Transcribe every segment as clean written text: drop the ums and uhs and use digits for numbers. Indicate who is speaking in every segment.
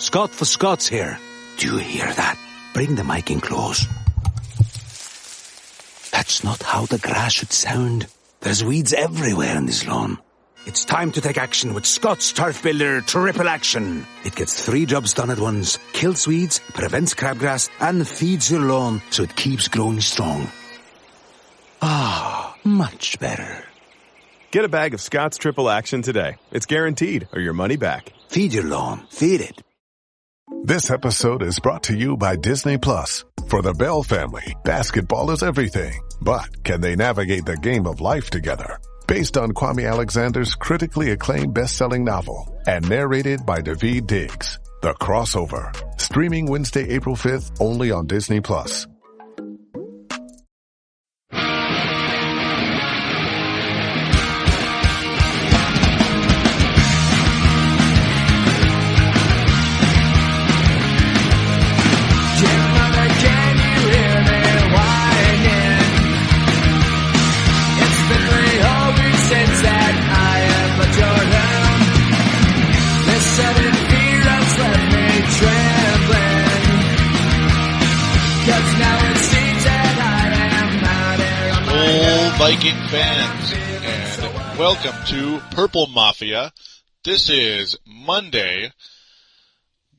Speaker 1: Scott for Scots here. Do you hear that? Bring the mic in close. That's not how the grass should sound. There's weeds everywhere in this lawn. It's time to take action with Scott's Turf Builder Triple Action. It gets 3 jobs done at once. Kills weeds, prevents crabgrass, and feeds your lawn so it keeps growing strong. Ah, much better.
Speaker 2: Get a bag of Scott's Triple Action today. It's guaranteed, or your money back.
Speaker 1: Feed your lawn. Feed it.
Speaker 3: This episode is brought to you by Disney Plus. For the Bell family, basketball is everything. But can they navigate the game of life together? Based on Kwame Alexander's critically acclaimed best-selling novel and narrated by Daveed Diggs, The Crossover. Streaming Wednesday, April 5th, only on Disney Plus.
Speaker 4: Viking fans, and welcome to Purple Mafia. This is Monday,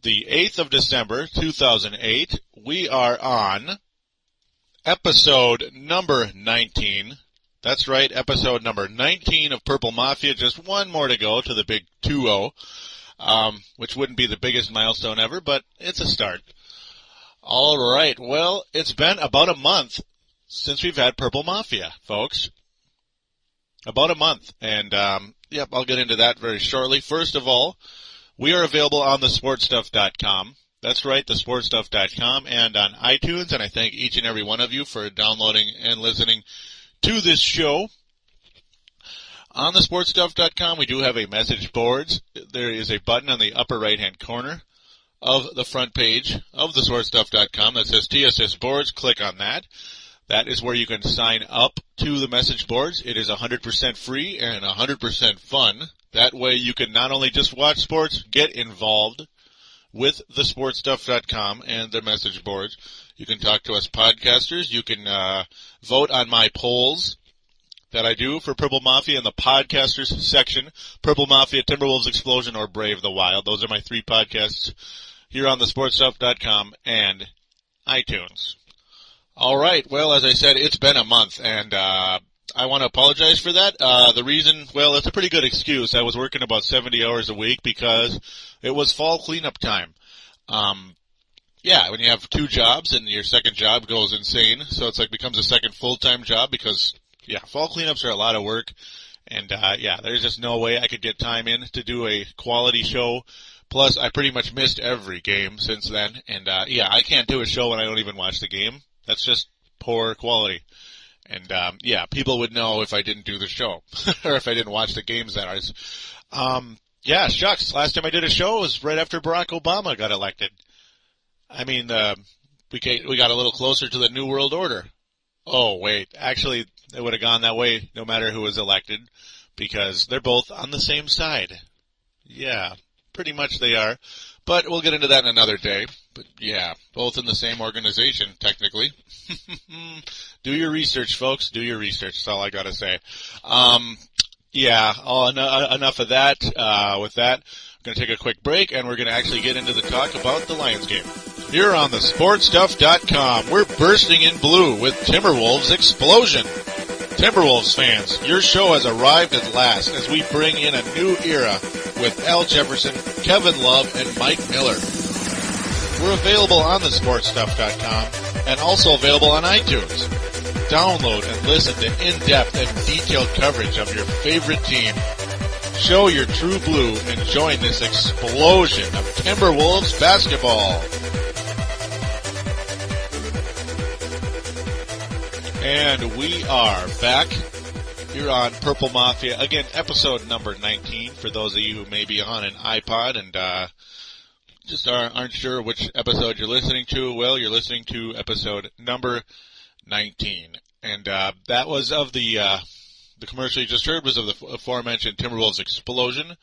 Speaker 4: the 8th of December, 2008. We are on episode number 19. That's right, episode number 19 of Purple Mafia. Just one more to go to the big 2-0, which wouldn't be the biggest milestone ever, but it's a start. All right, well, it's been about a month since we've had Purple Mafia, folks. About a month. And, I'll get into that very shortly. First of all, we are available on thesportstuff.com. That's right, thesportstuff.com and on iTunes. And I thank each and every one of you for downloading and listening to this show. On thesportstuff.com, we do have a message boards. There is a button on the upper right-hand corner of the front page of thesportstuff.com that says TSS Boards. Click on that. That is where you can sign up to the message boards. It is 100% free and 100% fun. That way you can not only just watch sports, get involved with thesportstuff.com and their message boards. You can talk to us podcasters. You can vote on my polls that I do for Purple Mafia in the podcasters section. Purple Mafia, Timberwolves Explosion, or Brave the Wild. Those are my 3 podcasts here on thesportstuff.com and iTunes. All right. Well, as I said, it's been a month, and I want to apologize for that. The reason, well, it's a pretty good excuse. I was working about 70 hours a week because it was fall cleanup time. When you have 2 jobs and your second job goes insane, so it's like becomes a second full-time job because, fall cleanups are a lot of work, and there's just no way I could get time in to do a quality show. Plus, I pretty much missed every game since then, and I can't do a show when I don't even watch the game. That's just poor quality. And, people would know if I didn't do the show. or if I didn't watch the games, that is. Shucks. Last time I did a show was right after Barack Obama got elected. I mean, we got a little closer to the New World Order. Oh, wait. Actually, it would have gone that way no matter who was elected, because they're both on the same side. Yeah, pretty much they are. But we'll get into that in another day. But both in the same organization, technically. Do your research, folks. Do your research. That's all I gotta say. Enough of that. With that, I'm gonna take a quick break, and we're gonna actually get into the talk about the Lions game. Here on the sportstuff.com, we're bursting in blue with Timberwolves Explosion. Timberwolves fans, your show has arrived at last as we bring in a new era with Al Jefferson, Kevin Love, and Mike Miller. We're available on thesportstuff.com and also available on iTunes. Download and listen to in-depth and detailed coverage of your favorite team. Show your true blue and join this explosion of Timberwolves basketball. And we are back here on Purple Mafia. Again, episode number 19 for those of you who may be on an iPod and just aren't sure which episode you're listening to. Well, you're listening to episode number 19. And that was of the commercial you just heard was of the aforementioned Timberwolves Explosion.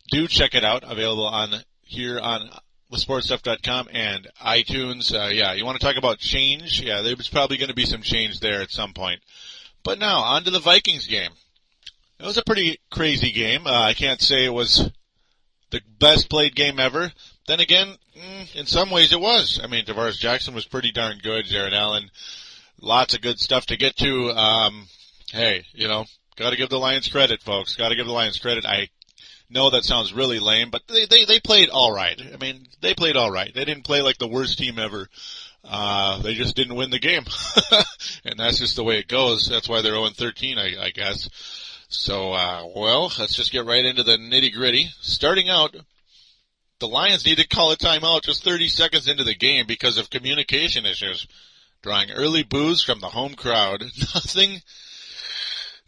Speaker 4: Do check it out. Available on here on thesportstuff.com and iTunes. You want to talk about change? Yeah, there's probably going to be some change there at some point. But now, on to the Vikings game. It was a pretty crazy game. I can't say it was the best played game ever. Then again, in some ways it was. I mean, Tarvaras Jackson was pretty darn good. Jared Allen, lots of good stuff to get to. Hey, got to give the Lions credit, folks. Got to give the Lions credit. I know that sounds really lame, but they played all right. I mean, they played all right. They didn't play like the worst team ever. They just didn't win the game. And that's just the way it goes. That's why they're 0-13, I guess. So, let's just get right into the nitty-gritty. Starting out, the Lions need to call a timeout just 30 seconds into the game because of communication issues, drawing early boos from the home crowd.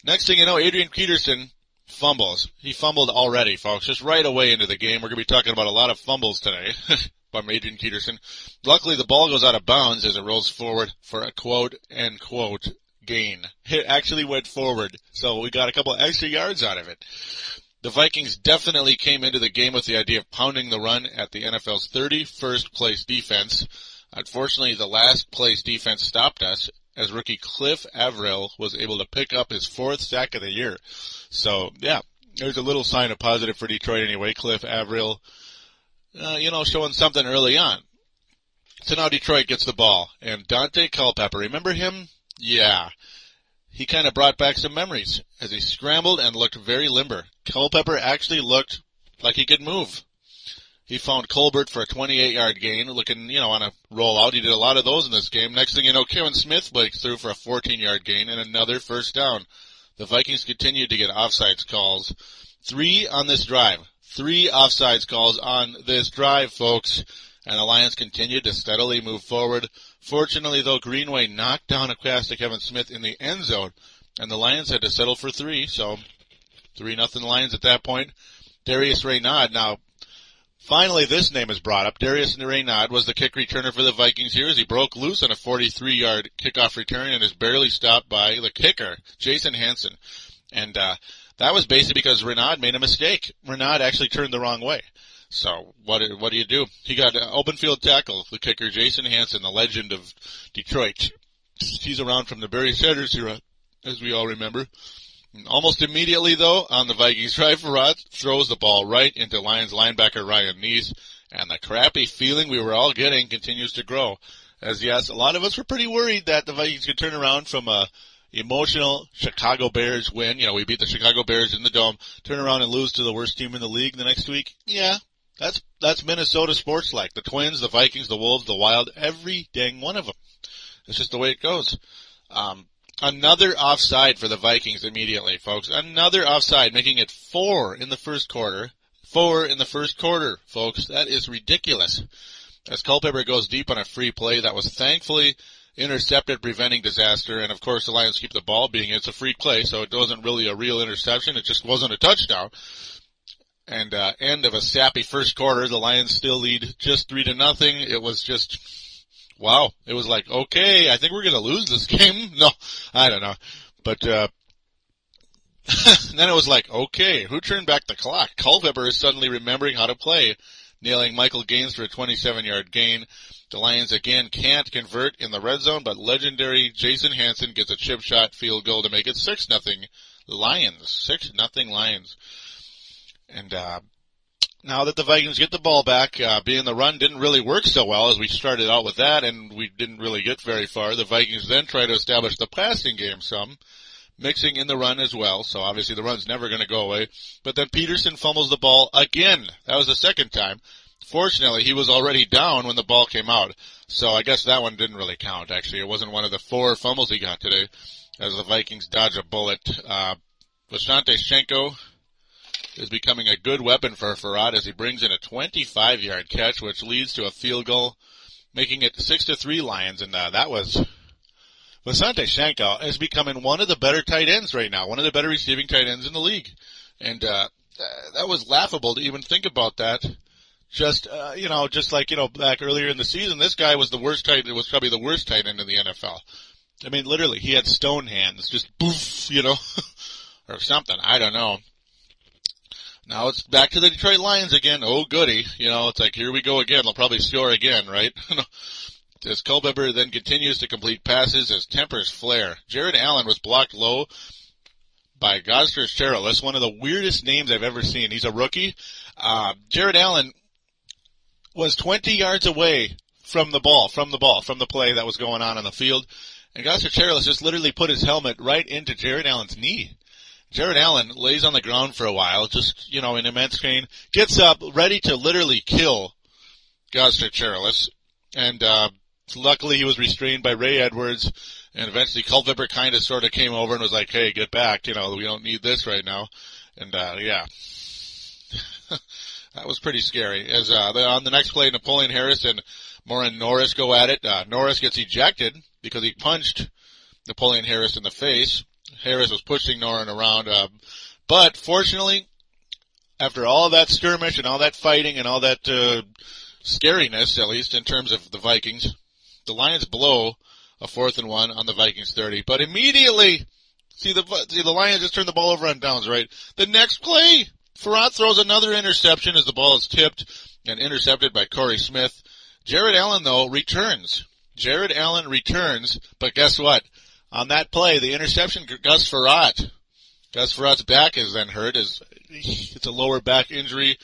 Speaker 4: Next thing you know, Adrian Peterson fumbles. He fumbled already, folks, just right away into the game. We're going to be talking about a lot of fumbles today from Adrian Peterson. Luckily, the ball goes out of bounds as it rolls forward for a quote-unquote gain. It actually went forward, so we got a couple extra yards out of it. The Vikings definitely came into the game with the idea of pounding the run at the NFL's 31st place defense. Unfortunately, the last place defense stopped us as rookie Cliff Avril was able to pick up his 4th sack of the year. So, yeah, there's a little sign of positive for Detroit anyway. Cliff Avril, showing something early on. So now Detroit gets the ball, and Daunte Culpepper, remember him? Yeah. He kind of brought back some memories as he scrambled and looked very limber. Culpepper actually looked like he could move. He found Colbert for a 28-yard gain, looking, on a rollout. He did a lot of those in this game. Next thing you know, Kevin Smith breaks through for a 14-yard gain and another first down. The Vikings continued to get offsides calls. 3 on this drive. 3 offsides calls on this drive, folks. And the Lions continued to steadily move forward. Fortunately, though, Greenway knocked down a pass to Kevin Smith in the end zone, and the Lions had to settle for 3, so 3-0 Lions at that point. Darius Raynaud, now, finally this name is brought up. Darius Raynaud was the kick returner for the Vikings here as he broke loose on a 43-yard kickoff return and is barely stopped by the kicker, Jason Hansen. And that was basically because Raynaud made a mistake. Raynaud actually turned the wrong way. So what do you do? He got an open field tackle, the kicker, Jason Hansen, the legend of Detroit. He's around from the Barry Sanders era, as we all remember. And almost immediately, though, on the Vikings drive, Frerrotte throws the ball right into Lions linebacker Ryan Neese, and the crappy feeling we were all getting continues to grow. As, yes, a lot of us were pretty worried that the Vikings could turn around from a emotional Chicago Bears win. We beat the Chicago Bears in the Dome, turn around and lose to the worst team in the league the next week. Yeah. That's Minnesota sports like. The Twins, the Vikings, the Wolves, the Wild, every dang one of them. It's just the way it goes. Another offside for the Vikings immediately, folks. Another offside, making it 4 in the first quarter. 4 in the first quarter, folks. That is ridiculous. As Culpepper goes deep on a free play that was thankfully intercepted, preventing disaster. And, of course, the Lions keep the ball, being it's a free play, so it wasn't really a real interception. It just wasn't a touchdown. And end of a sappy first quarter, the Lions still lead just 3-0. It was just, wow. It was like, okay, I think we're going to lose this game. No, I don't know. But then it was like, okay, who turned back the clock? Culpepper is suddenly remembering how to play, nailing Michael Gaines for a 27-yard gain. The Lions again can't convert in the red zone, but legendary Jason Hansen gets a chip shot field goal to make it 6-0 Lions. 6-0 Lions. And now that the Vikings get the ball back, being the run didn't really work so well as we started out with that, and we didn't really get very far. The Vikings then try to establish the passing game some, mixing in the run as well, so obviously the run's never going to go away. But then Peterson fumbles the ball again. That was the second time. Fortunately, he was already down when the ball came out, so I guess that one didn't really count, actually. It wasn't one of the 4 fumbles he got today, as the Vikings dodge a bullet. Visanthe Shenko is becoming a good weapon for Frerrotte as he brings in a 25-yard catch, which leads to a field goal, making it 6-3 Lions. And that was Visanthe Shenko is becoming one of the better tight ends right now, one of the better receiving tight ends in the league. And that was laughable to even think about that. Just like back earlier in the season, this guy was was probably the worst tight end in the NFL. I mean, literally, he had stone hands, just boof, or something. I don't know. Now it's back to the Detroit Lions again. Oh, goody. It's like, here we go again. They'll probably score again, right? As Culpepper then continues to complete passes as tempers flare. Jared Allen was blocked low by Fitzgerald. That's one of the weirdest names I've ever seen. He's a rookie. Jared Allen was 20 yards away from the play that was going on the field. And Fitzgerald just literally put his helmet right into Jared Allen's knee. Jared Allen lays on the ground for a while, just, in immense pain, gets up, ready to literally kill Fitzgerald. And, luckily he was restrained by Ray Edwards, and eventually Culpepper kind of sort of came over and was like, hey, get back, we don't need this right now. And, yeah. That was pretty scary. As, on the next play, Napoleon Harris and Morin Norris go at it. Norris gets ejected because he punched Napoleon Harris in the face. Harris was pushing Norin around, but fortunately, after all that skirmish and all that fighting and all that scariness, at least in terms of the Vikings, the Lions blow a 4th and 1 on the Vikings 30. But immediately, the Lions just turned the ball over on downs, right? The next play, Frerrotte throws another interception as the ball is tipped and intercepted by Corey Smith. Jared Allen, though, returns. But guess what? On that play, the interception, Gus Frerrotte. Gus Frerrotte's back is then hurt. It's a lower back injury.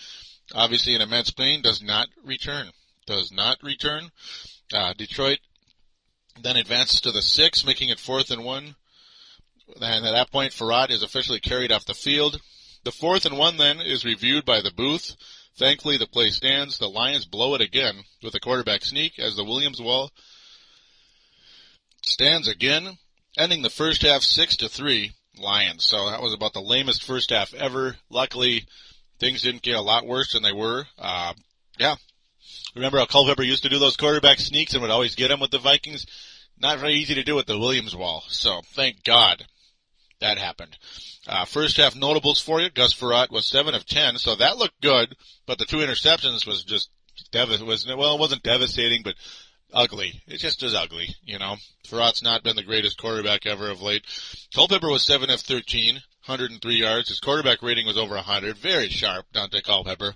Speaker 4: Obviously an immense pain. Does not return. Detroit then advances to the 6, making it 4th and 1. And at that point, Frerrotte is officially carried off the field. The 4th and 1 then is reviewed by the booth. Thankfully, the play stands. The Lions blow it again with a quarterback sneak as the Williams wall stands again, ending the first half 6-3 Lions. So that was about the lamest first half ever. Luckily, things didn't get a lot worse than they were. Yeah. Remember how Culpepper used to do those quarterback sneaks and would always get them with the Vikings? Not very easy to do with the Williams wall. So thank God that happened. First half notables for you. Gus Frerrotte was 7 of 10, so that looked good. But the 2 interceptions was just it wasn't devastating, but ugly. It just is ugly, Frerrotte's not been the greatest quarterback ever of late. Culpepper was 7 of 13, 103 yards. His quarterback rating was over 100. Very sharp, Daunte Culpepper.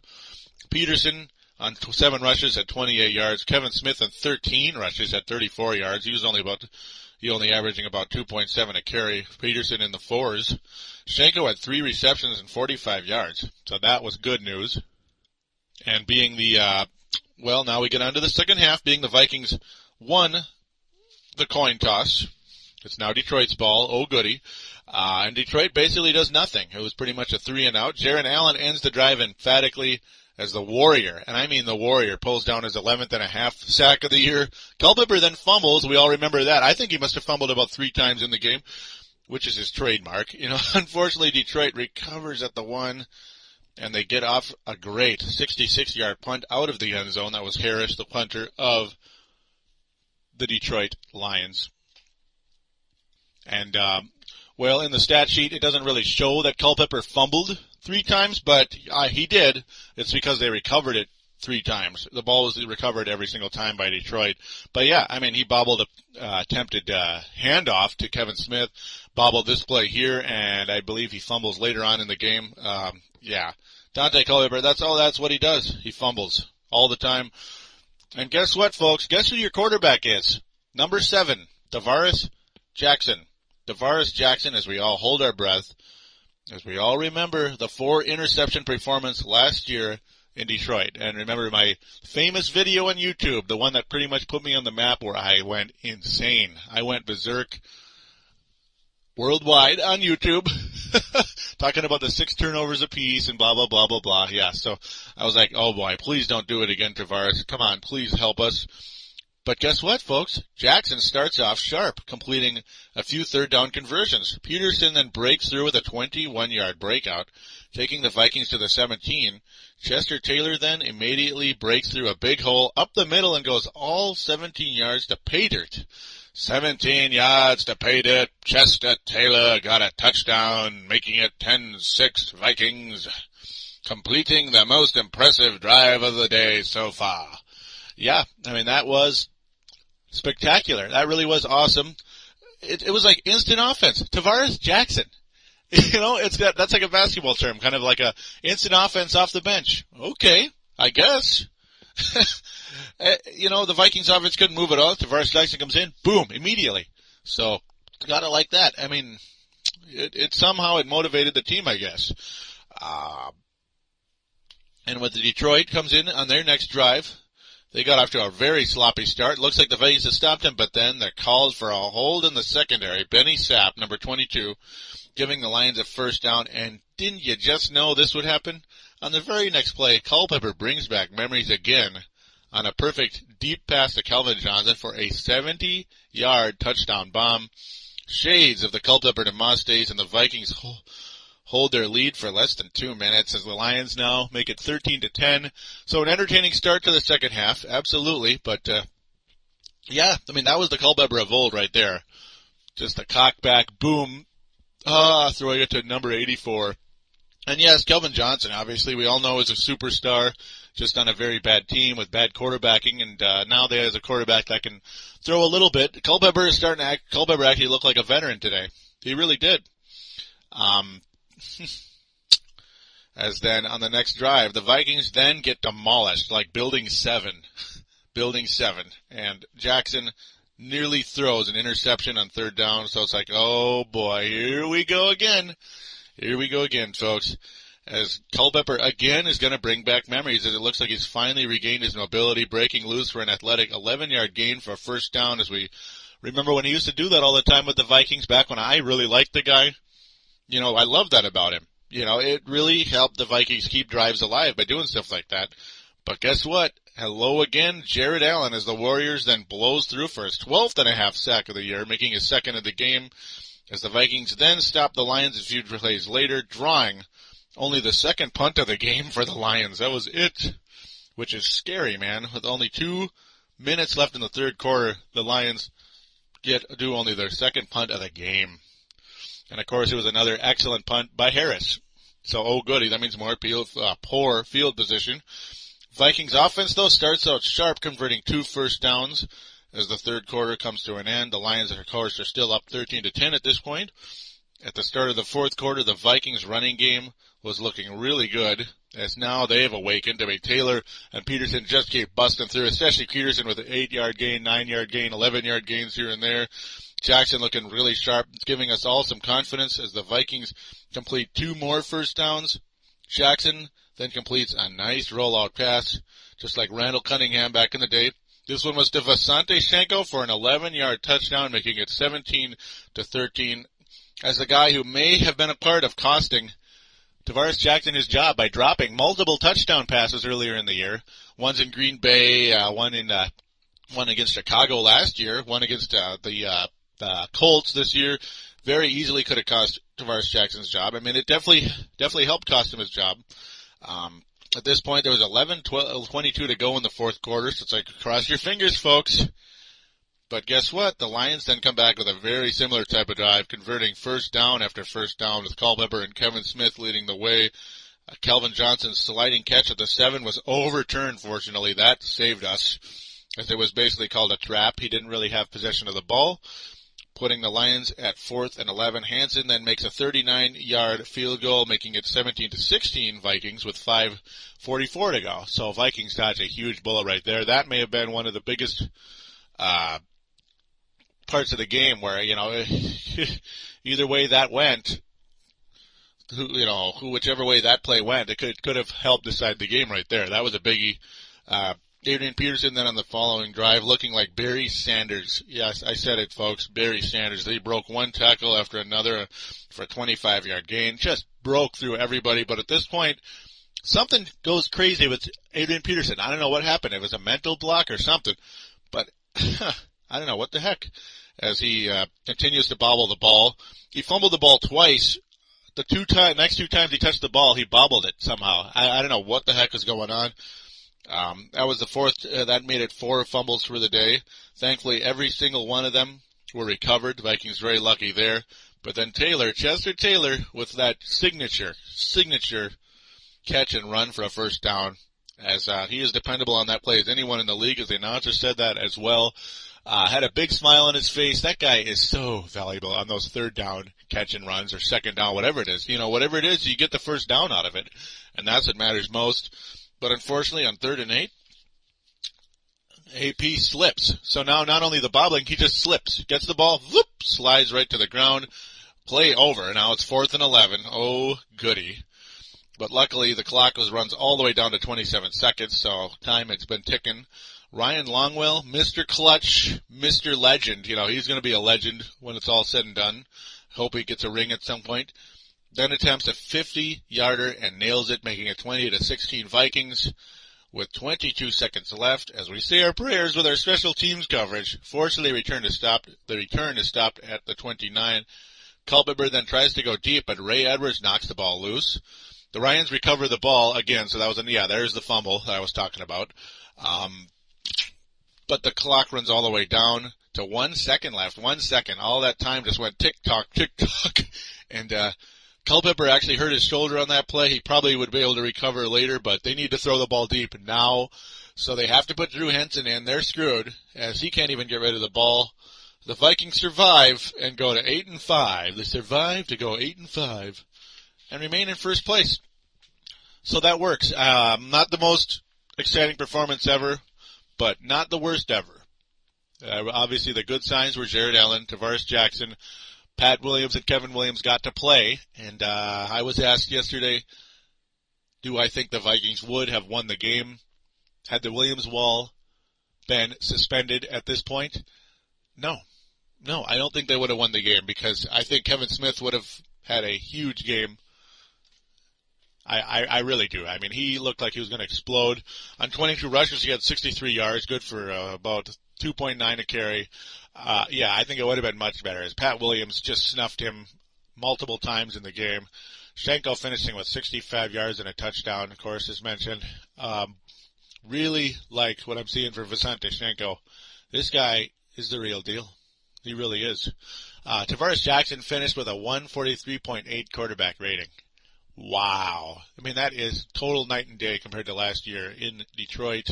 Speaker 4: Peterson on 7 rushes at 28 yards. Kevin Smith on 13 rushes at 34 yards. He only averaging about 2.7 a carry. Peterson in the 4s. Shenko had 3 receptions and 45 yards. So that was good news. And being now we get on to the second half, being the Vikings won the coin toss. It's now Detroit's ball. Oh, goody. And Detroit basically does nothing. It was pretty much a 3 and out. Jared Allen ends the drive emphatically as the Warrior, and I mean the Warrior, pulls down his 11th and a half sack of the year. Culpepper then fumbles. We all remember that. I think he must have fumbled about 3 times in the game, which is his trademark. Unfortunately, Detroit recovers at the 1, and they get off a great 66-yard punt out of the end zone. That was Harris, the punter of the Detroit Lions. And, in the stat sheet, it doesn't really show that Culpepper fumbled 3 times, but he did. It's because they recovered it 3 times. The ball was recovered every single time by Detroit. But yeah, he bobbled a attempted handoff to Kevin Smith, bobbled this play here, and I believe he fumbles later on in the game. Daunte Culpepper, that's what he does. He fumbles all the time. And guess what, folks? Guess who your quarterback is? Number 7, Tarvaras Jackson. Tarvaras Jackson, as we all hold our breath, as we all remember the 4 interception performance last year in Detroit. And remember my famous video on YouTube, the one that pretty much put me on the map where I went insane. I went berserk worldwide on YouTube, talking about the 6 turnovers apiece and blah, blah, blah, blah, blah. Yeah, so I was like, oh boy, please don't do it again, Tarvaras. Come on, please help us. But guess what, folks? Jackson starts off sharp, completing a few third down conversions. Peterson then breaks through with a 21-yard breakout, taking the Vikings to the 17. Chester Taylor then immediately breaks through a big hole up the middle and goes all 17 yards to pay dirt. 17 yards to pay dirt. Chester Taylor got a touchdown, making it 10-6 Vikings, completing the most impressive drive of the day so far. Yeah, that was spectacular. That really was awesome. It was like instant offense. Tarvaras Jackson. That's like a basketball term, kind of like a instant offense off the bench. Okay, I guess. The Vikings offense couldn't move at all. Tarvaras Jackson comes in, boom, immediately. So, gotta like that. I mean, it somehow motivated the team, I guess. And when the Detroit comes in on their next drive, they got off to a very sloppy start. Looks like the Vikings have stopped him, but then they're called for a hold in the secondary. Benny Sapp, number 22, giving the Lions a first down. And didn't you just know this would happen? On the very next play, Culpepper brings back memories again on a perfect deep pass to Calvin Johnson for a 70-yard touchdown bomb. Shades of the Culpepper to Moss days, and the Vikings hold their lead for less than 2 minutes as the Lions now make it 13-10. So an entertaining start to the second half, absolutely. But, that was the Culpepper of old right there. Just a cock back, boom, throwing it to number 84. And yes, Calvin Johnson, obviously, we all know is a superstar, just on a very bad team with bad quarterbacking, and now there is a quarterback that can throw a little bit. Culpepper actually looked like a veteran today. He really did. As then on the next drive, the Vikings then get demolished, like building 7. And Jackson nearly throws an interception on third down, so it's like, oh boy, here we go again. Here we go again, folks. As Culpepper again is going to bring back memories, as it looks like he's finally regained his mobility, breaking loose for an athletic 11-yard gain for a first down, as we remember when he used to do that all the time with the Vikings back when I really liked the guy. I love that about him. It really helped the Vikings keep drives alive by doing stuff like that. But guess what? Hello again, Jared Allen, as the Warriors then blows through for his 12th and a half sack of the year, making his second of the game, as the Vikings then stop the Lions a few plays later, drawing only the second punt of the game for the Lions. That was it, which is scary, man. With only 2 minutes left in the third quarter, the Lions do only their second punt of the game. And, of course, it was another excellent punt by Harris. So, oh goody, that means more poor field position. Vikings offense, though, starts out sharp, converting 2 first downs as the third quarter comes to an end. The Lions, of course, are still up 13-10 at this point. At the start of the fourth quarter, the Vikings running game was looking really good, as now they have awakened. I mean, Taylor and Peterson just keep busting through, especially Peterson with an 8-yard gain, 9-yard gain, 11-yard gains here and there. Jackson looking really sharp. It's giving us all some confidence as the Vikings complete 2 more first downs. Jackson then completes a nice rollout pass, just like Randall Cunningham back in the day. This one was to Vasante Shenko for an 11-yard touchdown, making it 17-13. As the guy who may have been a part of costing Tarvaras Jackson his job by dropping multiple touchdown passes earlier in the year. One's in Green Bay, one against Chicago last year, one against the Colts this year. Very easily could have cost Tarvaras Jackson's job. I mean, it definitely helped cost him his job. At this point, there was 11-22 to go in the fourth quarter, so it's like, cross your fingers, folks. But guess what? The Lions then come back with a very similar type of drive, converting first down after first down with Culpepper and Kevin Smith leading the way. Calvin Johnson's sliding catch at the 7 was overturned, fortunately. That saved us, as it was basically called a trap. He didn't really have possession of the ball, putting the Lions at 4th and 11. Hansen then makes a 39-yard field goal, making it 17-16 Vikings with 5:44 to go. So Vikings dodge a huge bullet right there. That may have been one of the biggest parts of the game where, either way that went, whichever way that play went, it could have helped decide the game right there. That was a biggie. Adrian Peterson then on the following drive looking like Barry Sanders. Yes, I said it, folks. Barry Sanders. They broke one tackle after another for a 25-yard gain. Just broke through everybody. But at this point, something goes crazy with Adrian Peterson. I don't know what happened. It was a mental block or something. But I don't know what the heck. As he continues to bobble the ball. He fumbled the ball twice. The next 2 times he touched the ball, he bobbled it somehow. I don't know what the heck is going on. That was the fourth, that made it 4 fumbles for the day. Thankfully, every single one of them were recovered. The Vikings very lucky there. But then Chester Taylor, with that signature catch and run for a first down, as he is dependable on that play as anyone in the league, as the announcer said that as well. Had a big smile on his face. That guy is so valuable on those third down catch and runs or second down, whatever it is. Whatever it is, you get the first down out of it. And that's what matters most. But unfortunately, on 3rd and 8, AP slips. So now not only the bobbling, he just slips. Gets the ball, whoop, slides right to the ground. Play over. Now it's 4th and 11. Oh, goody. But luckily, the clock runs all the way down to 27 seconds, so time it's been ticking. Ryan Longwell, Mr. Clutch, Mr. Legend. He's going to be a legend when it's all said and done. Hope he gets a ring at some point. Then attempts a 50-yarder and nails it, making it 20-16 Vikings. With 22 seconds left, as we say our prayers with our special teams coverage. Fortunately, the return is stopped at the 29. Culpepper then tries to go deep, but Ray Edwards knocks the ball loose. The Ryans recover the ball again, so that was there's the fumble that I was talking about. But the clock runs all the way down to 1 second left. 1 second. All that time just went tick-tock, tick-tock. And Culpepper actually hurt his shoulder on that play. He probably would be able to recover later, but they need to throw the ball deep now. So they have to put Drew Henson in. They're screwed, as he can't even get rid of the ball. The Vikings survive and go to 8-5. They survive to go 8-5 and remain in first place. So that works. Not the most exciting performance ever, but not the worst ever. Obviously, the good signs were Jared Allen, Tarvaras Jackson, Pat Williams, and Kevin Williams got to play. And I was asked yesterday, do I think the Vikings would have won the game had the Williams wall been suspended at this point? No, I don't think they would have won the game because I think Kevin Smith would have had a huge game. I really do. I mean, he looked like he was going to explode. On 22 rushes, he had 63 yards, good for about 2.9 a carry. I think it would have been much better, as Pat Williams just snuffed him multiple times in the game. Schenkel finishing with 65 yards and a touchdown, of course, as mentioned. Really like what I'm seeing for Vicente Schenkel. This guy is the real deal. He really is. Tarvaras Jackson finished with a 143.8 quarterback rating. Wow. I mean, that is total night and day compared to last year in Detroit.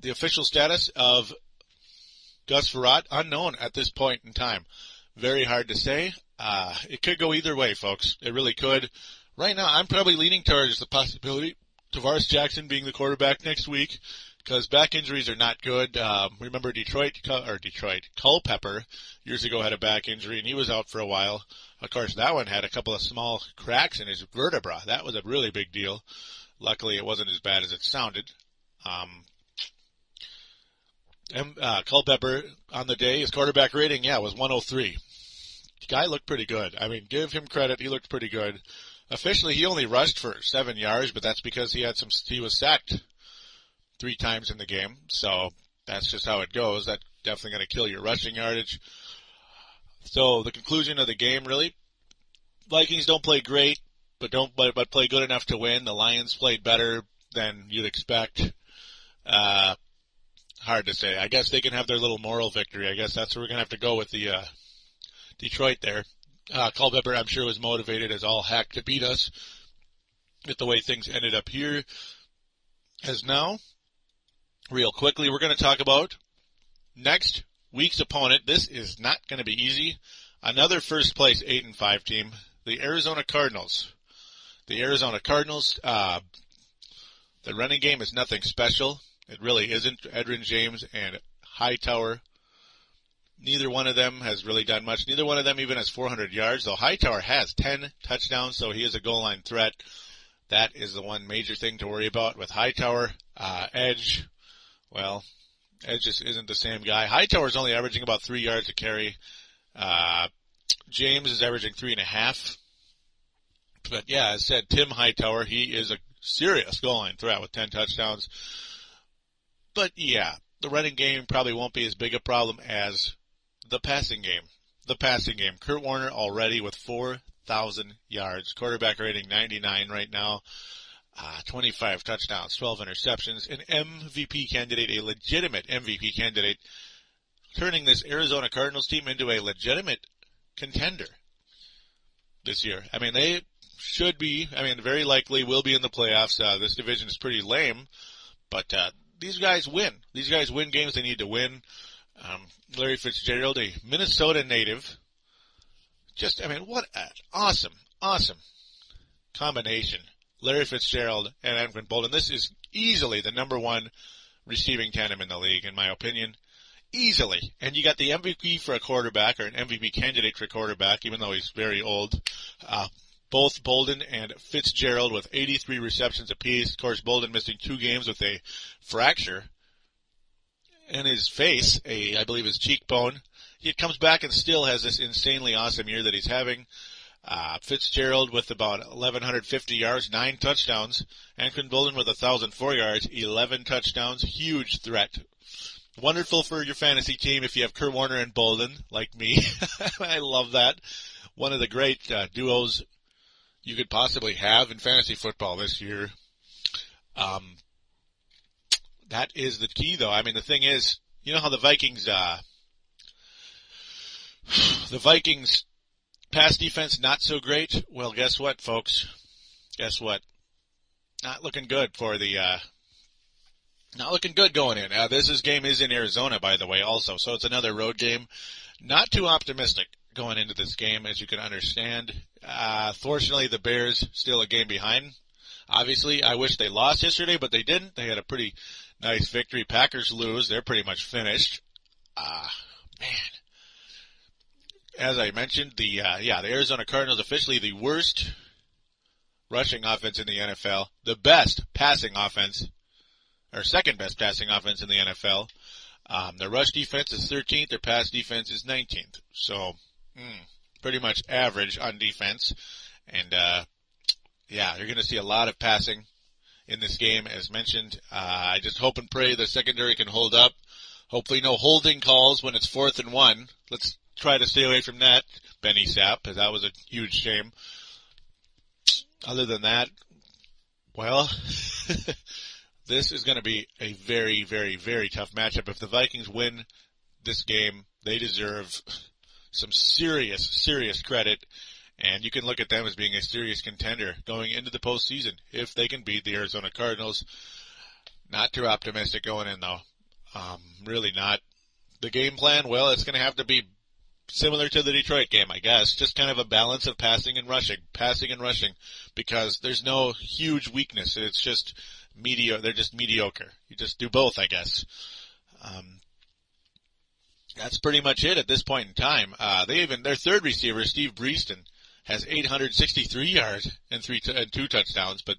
Speaker 4: The official status of Gus Frerrotte, unknown at this point in time. Very hard to say. It could go either way, folks. It really could. Right now, I'm probably leaning towards the possibility Tarvaras Jackson being the quarterback next week, because back injuries are not good. Remember Culpepper years ago had a back injury, and he was out for a while. Of course, that one had a couple of small cracks in his vertebra. That was a really big deal. Luckily, it wasn't as bad as it sounded. Culpepper on the day, his quarterback rating, was 103. The guy looked pretty good. I mean, give him credit. He looked pretty good. Officially, he only rushed for 7 yards, but that's because he was sacked 3 times in the game. So that's just how it goes. That's definitely going to kill your rushing yardage. So the conclusion of the game, really, Vikings don't play great, but play good enough to win. The Lions played better than you'd expect. Hard to say. I guess they can have their little moral victory. I guess that's where we're going to have to go with the Detroit there. Culpepper, I'm sure, was motivated as all heck to beat us with the way things ended up here. As now, real quickly, we're going to talk about next week's opponent. This is not going to be easy. Another first place 8-5 team, the Arizona Cardinals. The Arizona Cardinals, the running game is nothing special. It really isn't. Edgerrin James and Hightower, neither one of them has really done much. Neither one of them even has 400 yards, though Hightower has 10 touchdowns, so he is a goal line threat. That is the one major thing to worry about with Hightower. Edge just isn't the same guy. Hightower's only averaging about 3 yards a carry. James is averaging 3.5. But yeah, as said, Tim Hightower, he is a serious goal line threat with 10 touchdowns. But yeah, the running game probably won't be as big a problem as the passing game. Kurt Warner already with 4,000 yards. Quarterback rating 99 right now. 25 touchdowns, 12 interceptions. An MVP candidate, a legitimate MVP candidate, turning this Arizona Cardinals team into a legitimate contender this year. I mean, they should be, very likely will be in the playoffs. This division is pretty lame, but these guys win. These guys win games they need to win. Larry Fitzgerald, a Minnesota native. What an awesome combination. Larry Fitzgerald and Anquin Boldin. This is easily the number one receiving tandem in the league, in my opinion. Easily. And you got the MVP for a quarterback, or an MVP candidate for a quarterback, even though he's very old. Both Boldin and Fitzgerald with 83 receptions apiece. Of course, Boldin missing 2 games with a fracture in his face, I believe his cheekbone. He comes back and still has this insanely awesome year that he's having. Fitzgerald with about 1,150 yards, 9 touchdowns. Anquin Boldin with 1,004 yards, 11 touchdowns. Huge threat. Wonderful for your fantasy team if you have Kurt Warner and Boldin, like me. I love that. One of the great duos you could possibly have in fantasy football this year. That is the key, though. The thing is, you know how the Vikings pass defense not so great? Well, guess what, folks? Guess what? Not looking good for the not looking good going in. This game is in Arizona, by the way, also, so it's another road game. Not too optimistic going into this game, as you can understand. Fortunately, the Bears still a game behind. Obviously, I wish they lost yesterday, but they didn't. They had a pretty nice victory. Packers lose. They're pretty much finished. Man. As I mentioned, the Arizona Cardinals officially the worst rushing offense in the NFL. The best passing offense, or second best passing offense in the NFL. Their rush defense is 13th. Their pass defense is 19th. So, pretty much average on defense. And, you're going to see a lot of passing in this game, as mentioned. I just hope and pray the secondary can hold up. Hopefully no holding calls when it's 4th and 1. Let's try to stay away from that, Benny Sapp, because that was a huge shame. Other than that, well, this is going to be a very, very, very tough matchup. If the Vikings win this game, they deserve some serious, serious credit. And you can look at them as being a serious contender going into the postseason if they can beat the Arizona Cardinals. Not too optimistic going in, though. Really not. The game plan, well, it's going to have to be similar to the Detroit game, I guess. Just kind of a balance of passing and rushing, because there's no huge weakness. It's just they're just mediocre. You just do both, I guess. That's pretty much it at this point in time. Their third receiver, Steve Breeston, has 863 yards and 2 touchdowns, but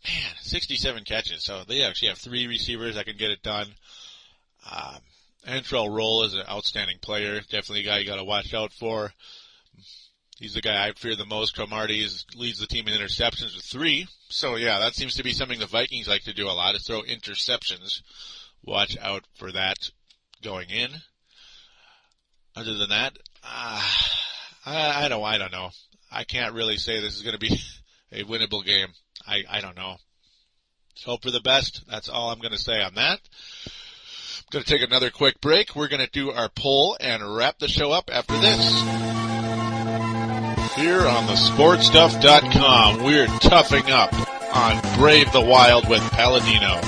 Speaker 4: man, 67 catches. So they actually have 3 receivers that can get it done. Antrell Roll is an outstanding player. Definitely a guy you got to watch out for. He's the guy I fear the most. Cromartie leads the team in interceptions with 3. So, that seems to be something the Vikings like to do a lot, is throw interceptions. Watch out for that going in. Other than that, I don't know. I can't really say this is going to be a winnable game. I don't know. Let's hope for the best. That's all I'm going to say on that. I'm going to take another quick break. We're going to do our poll and wrap the show up after this. Here on thesportstuff.com, we're toughing up on Brave the Wild with Palladino.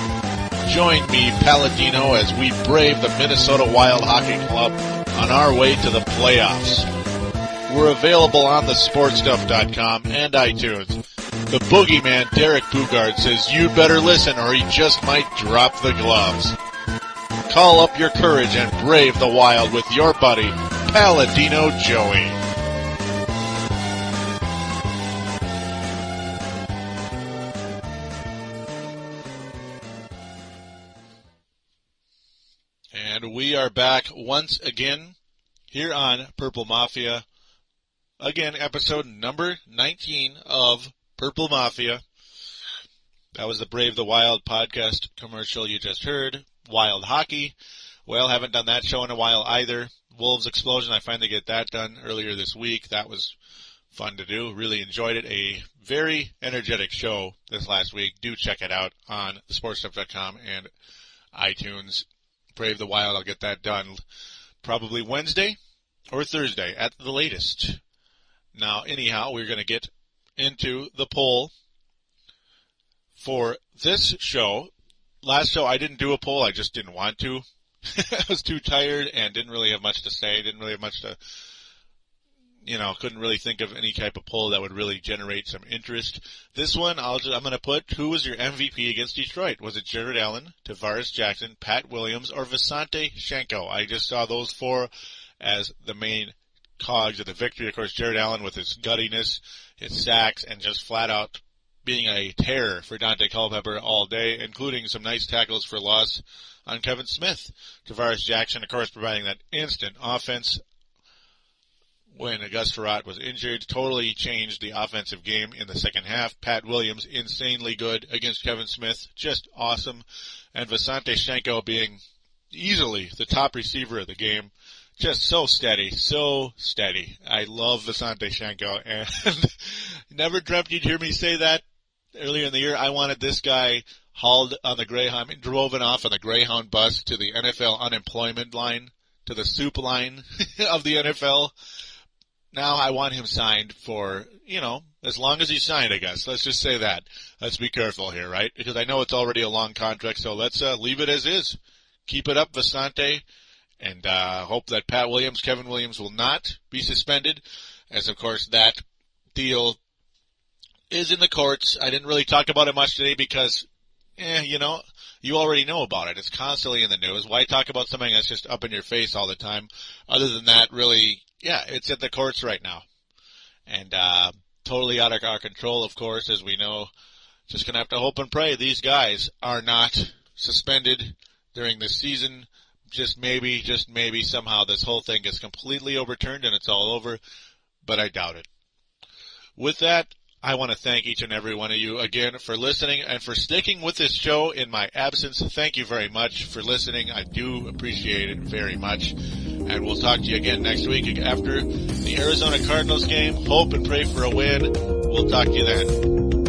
Speaker 4: Join me, Palladino, as we brave the Minnesota Wild Hockey Club on our way to the playoffs. We're available on thesportstuff.com and iTunes. The boogeyman, Derek Bugard, says you'd better listen or he just might drop the gloves. Call up your courage and brave the Wild with your buddy, Palladino Joey. And we are back once again here on Purple Mafia. Again, episode number 19 of Purple Mafia. That was the Brave the Wild podcast commercial you just heard. Wild Hockey. Well, haven't done that show in a while either. Wolves Explosion, I finally get that done earlier this week. That was fun to do. Really enjoyed it. A very energetic show this last week. Do check it out on thesportstuff.com and iTunes. Brave the Wild, I'll get that done probably Wednesday or Thursday at the latest. Now, anyhow, we're going to get into the poll for this show. last show I didn't do a poll. I just didn't want to. I was too tired and didn't really have much to say. Didn't really have much to, couldn't really think of any type of poll that would really generate some interest. This one, I'm going to put, who was your MVP against Detroit? Was it Jared Allen, Tarvaras Jackson, Pat Williams, or Visanthe Shenko? I just saw those four as the main cogs of the victory. Of course, Jared Allen with his guttiness, his sacks, and just flat out being a terror for Daunte Culpepper all day, including some nice tackles for loss on Kevin Smith. Tarvaras Jackson, of course, providing that instant offense when Gus Frerrotte was injured, totally changed the offensive game in the second half. Pat Williams, insanely good against Kevin Smith, just awesome. And Visanthe Shenko being easily the top receiver of the game. Just so steady, so steady. I love Visanthe Shenko, and never dreamt you'd hear me say that earlier in the year. I wanted this guy hauled on the Greyhound, driven off on the Greyhound bus to the NFL unemployment line, to the soup line of the NFL. Now I want him signed for, as long as he's signed, I guess. Let's just say that. Let's be careful here, right? Because I know it's already a long contract, so let's leave it as is. Keep it up, Visanthe, and hope that Pat Williams, Kevin Williams will not be suspended, as of course that deal is in the courts. I didn't really talk about it much today because, you already know about it. It's constantly in the news. Why talk about something that's just up in your face all the time? Other than that, really, it's at the courts right now. And totally out of our control, of course, as we know. Just going to have to hope and pray these guys are not suspended during this season. Just maybe somehow this whole thing gets completely overturned and it's all over. But I doubt it. With that, I want to thank each and every one of you again for listening and for sticking with this show in my absence. Thank you very much for listening. I do appreciate it very much. And we'll talk to you again next week after the Arizona Cardinals game. Hope and pray for a win. We'll talk to you then.